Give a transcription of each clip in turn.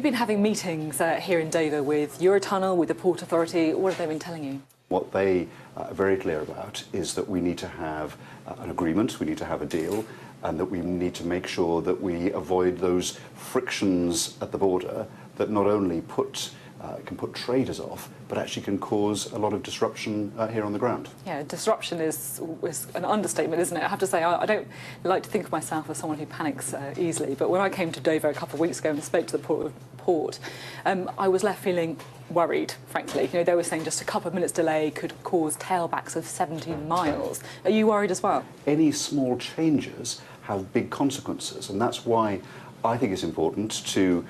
You've been having meetings here in Dover with Eurotunnel, with the Port Authority. What have they been telling you? What they are very clear about is that we need to have an agreement, we need to have a deal, and that we need to make sure that we avoid those frictions at the border that not only can put traders off, but actually can cause a lot of disruption here on the ground. Yeah, disruption is an understatement, isn't it? I have to say, I don't like to think of myself as someone who panics easily, but when I came to Dover a couple of weeks ago and spoke to the port, I was left feeling worried, frankly. You know, they were saying just a couple of minutes delay could cause tailbacks of 17 miles. Are you worried as well? Any small changes have big consequences, and that's why I think it's important to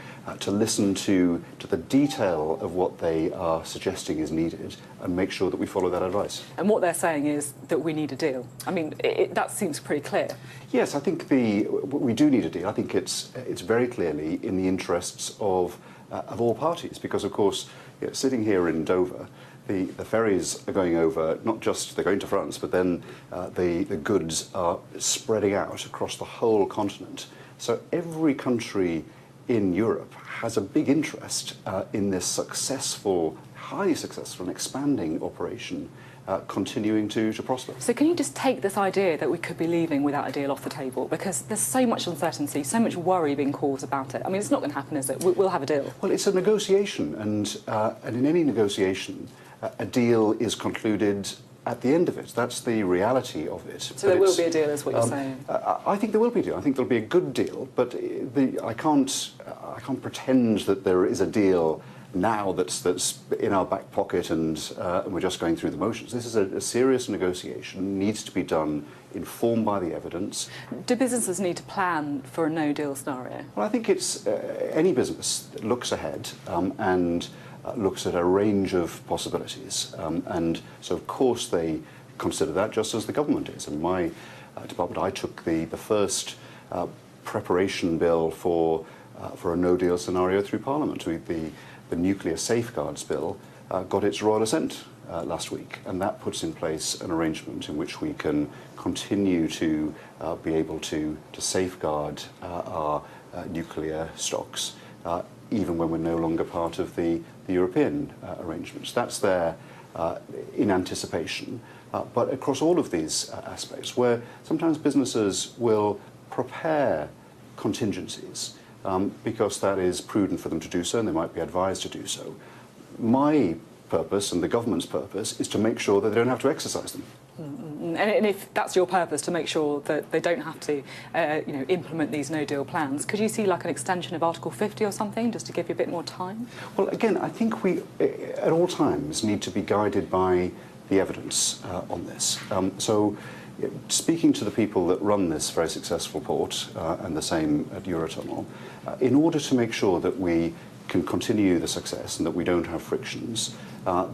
listen to the detail of what they are suggesting is needed and make sure that we follow that advice. And what they're saying is that we need a deal. I mean, that seems pretty clear. Yes, I think we do need a deal. I think it's very clearly in the interests of all parties, because of course, you know, sitting here in Dover, the ferries are going over, not just they're going to France, but then the goods are spreading out across the whole continent. So every country in Europe has a big interest in this successful, highly successful and expanding operation continuing to prosper. So can you just take this idea that we could be leaving without a deal off the table? Because there's so much uncertainty, so much worry being caused about it. I mean, it's not going to happen, is it? We'll have a deal. Well, it's a negotiation, and in any negotiation, a deal is concluded at the end of it. That's the reality of it. So there will be a deal, is what you're saying? I think there will be a deal. I think there'll be a good deal, but I can't pretend that there is a deal now that's in our back pocket and we're just going through the motions. This is a serious negotiation, needs to be done informed by the evidence. Do businesses need to plan for a no-deal scenario? Well, I think it's any business that looks ahead and looks at a range of possibilities, and so of course they consider that, just as the government is. And my department, I took the first preparation bill for a no-deal scenario through Parliament. The Nuclear Safeguards Bill got its royal assent last week, and that puts in place an arrangement in which we can continue to be able to safeguard our nuclear stocks, even when we're no longer part of the European arrangements. That's there in anticipation. But across all of these aspects, where sometimes businesses will prepare contingencies because that is prudent for them to do so, and they might be advised to do so. My purpose and the government's purpose is to make sure that they don't have to exercise them. And if that's your purpose, to make sure that they don't have to implement these no-deal plans, could you see like an extension of Article 50 or something, just to give you a bit more time? Well, again, I think we, at all times, need to be guided by the evidence on this. So, speaking to the people that run this very successful port, and the same at Eurotunnel, in order to make sure that we can continue the success and that we don't have frictions,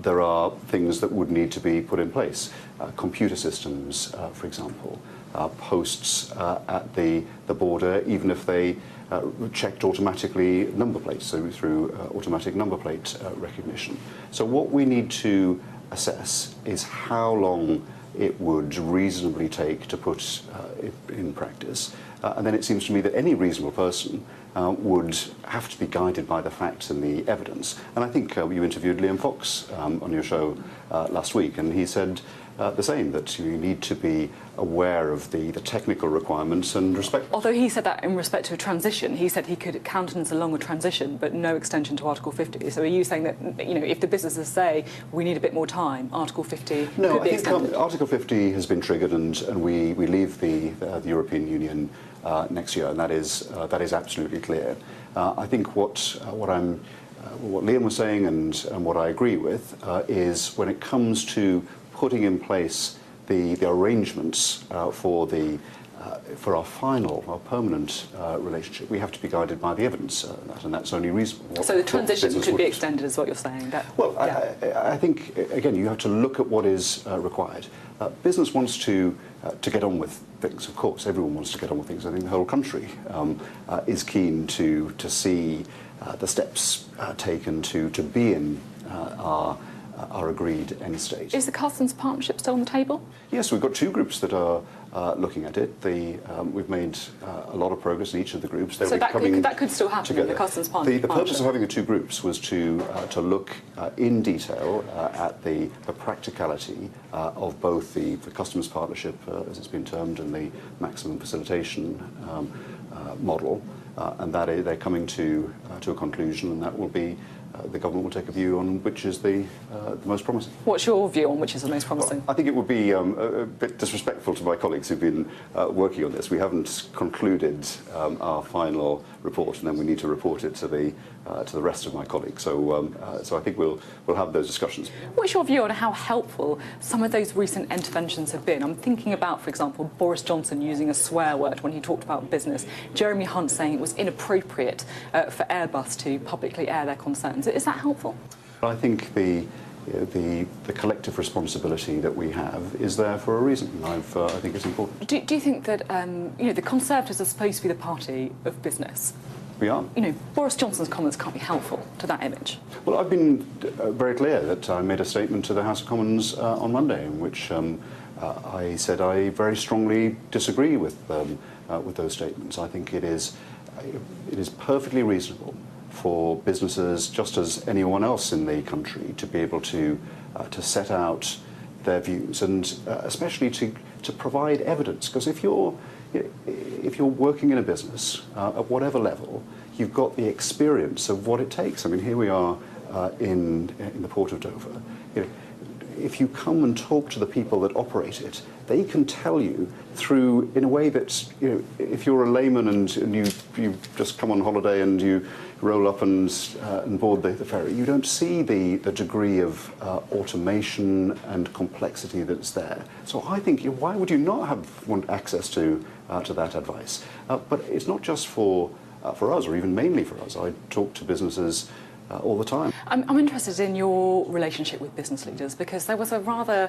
there are things that would need to be put in place. Computer systems, for example, posts at the border, even if they checked automatically number plates, so through automatic number plate recognition. So what we need to assess is how long it would reasonably take to put it in practice. And then it seems to me that any reasonable person would have to be guided by the facts and the evidence. And I think you interviewed Liam Fox on your show last week, and he said the same, that you need to be aware of the technical requirements and respect. Although he said that in respect to a transition, he said he could countenance a longer transition, but no extension to Article 50. So are you saying that, you know, if the businesses say we need a bit more time, Article 50 could be extended? Article 50 has been triggered, and we leave the European Union next year, and that is absolutely clear. I think what Liam was saying and what I agree with is when it comes to putting in place the arrangements for our final, our permanent relationship, we have to be guided by the evidence, and that's only reasonable. So the transition could be extended, is what you're saying? Well, yeah. I think, again, you have to look at what is required. Business wants to get on with things, of course. Everyone wants to get on with things. I think the whole country is keen to see the steps taken to be in our agreed end state. Is the customs partnership still on the table? Yes, we've got two groups that are looking at it. We've made a lot of progress in each of the groups. So that could still happen in the Customs Partnership. The purpose of having the two groups was to look in detail at the practicality of both the Customs Partnership, as it's been termed, and the maximum facilitation model, and that they're coming to a conclusion, and that will be the government will take a view on which is the most promising. What's your view on which is the most promising? Well, I think it would be a bit disrespectful to my colleagues who've been working on this. We haven't concluded our final report, and then we need to report it to the rest of my colleagues. So I think we'll have those discussions. What's your view on how helpful some of those recent interventions have been? I'm thinking about, for example, Boris Johnson using a swear word when he talked about business, Jeremy Hunt saying it was inappropriate for Airbus to publicly air their concerns. Is that helpful? I think the collective responsibility that we have is there for a reason. I think it's important. Do you think that the Conservatives are supposed to be the party of business? We are. Boris Johnson's comments can't be helpful to that image. Well, I've been very clear that I made a statement to the House of Commons on Monday in which I said I very strongly disagree with those statements. I think it is perfectly reasonable for businesses, just as anyone else in the country, to be able to set out their views, and especially to provide evidence. Because if you're working in a business at whatever level, you've got the experience of what it takes. I mean, here we are in the port of Dover. If you come and talk to the people that operate it, they can tell you through, in a way that, if you're a layman and you just come on holiday and you roll up and board the ferry, you don't see the degree of automation and complexity that's there. So I think, why would you not want access to that advice? But it's not just for us, or even mainly for us. I talk to businesses all the time. I'm interested in your relationship with business leaders, because there was a rather,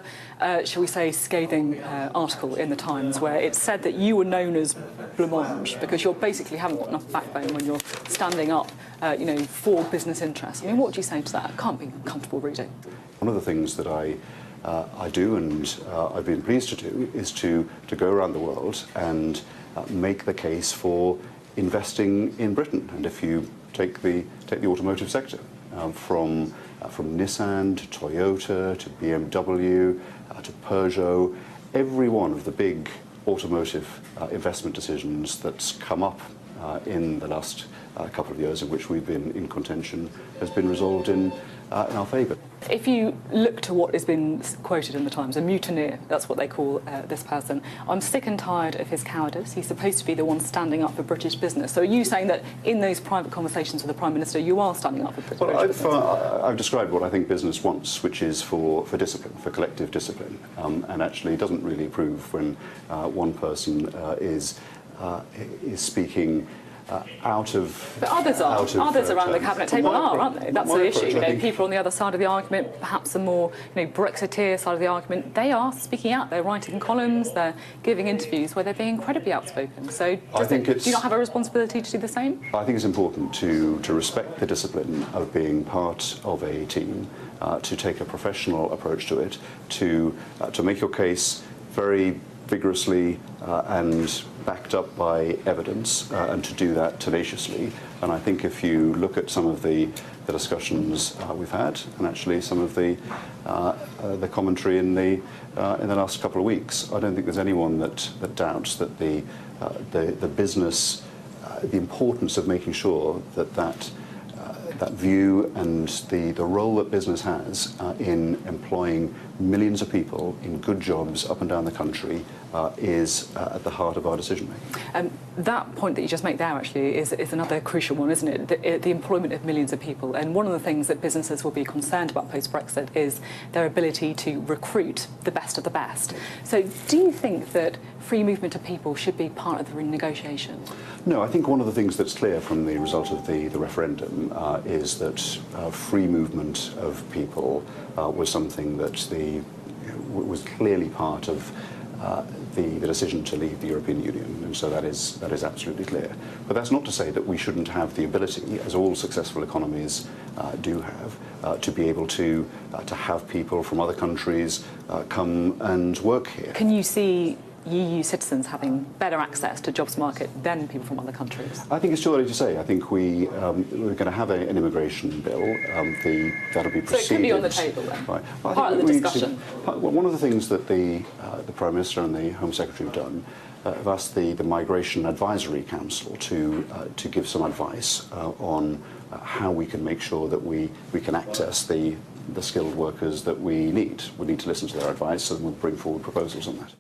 shall we say, scathing article in the Times where it said that you were known as blancmange because you basically haven't got enough backbone when you're standing up, for business interests. I mean, what do you say to that? It can't be comfortable reading. One of the things that I do, and I've been pleased to do, is to go around the world and make the case for investing in Britain. And if you take the automotive sector, from Nissan to Toyota to BMW to Peugeot, every one of the big automotive investment decisions that's come up in the last couple of years in which we've been in contention has been resolved in our favour. If you look to what has been quoted in the Times, a mutineer, that's what they call this person, I'm sick and tired of his cowardice. He's supposed to be the one standing up for British business. So are you saying that in those private conversations with the Prime Minister, you are standing up for British business? I've described what I think business wants, which is for discipline, for collective discipline, and actually doesn't really approve when one person is speaking out of... But others around the cabinet table aren't they? That's the issue. People on the other side of the argument, perhaps the more Brexiteer side of the argument, they are speaking out. They're writing columns, they're giving interviews where they're being incredibly outspoken. So do you not have a responsibility to do the same? I think it's important to respect the discipline of being part of a team, to take a professional approach to it, to make your case very vigorously and backed up by evidence, and to do that tenaciously. And I think if you look at some of the discussions we've had, and actually some of the commentary in the last couple of weeks, I don't think there's anyone that doubts that the business, the importance of making sure that view and the role that business has in employing millions of people in good jobs up and down the country is at the heart of our decision making. That point that you just make there actually is another crucial one, isn't it? The employment of millions of people. And one of the things that businesses will be concerned about post-Brexit is their ability to recruit the best of the best. So do you think that free movement of people should be part of the renegotiation? No, I think one of the things that's clear from the result of the referendum is that free movement of people was something that was clearly part of the decision to leave the European Union, and so that is absolutely clear. But that's not to say that we shouldn't have the ability, as all successful economies do have, to be able to have people from other countries come and work here. Can you see EU citizens having better access to jobs market than people from other countries? I think it's too early to say. I think we're going to have an immigration bill. That'll be proceeded. So it could be on the table then. Right. Well, part of the discussion. One of the things that the Prime Minister and the Home Secretary have done, have asked the Migration Advisory Council to give some advice on how we can make sure that we can access the skilled workers that we need. We need to listen to their advice, and we'll bring forward proposals on that.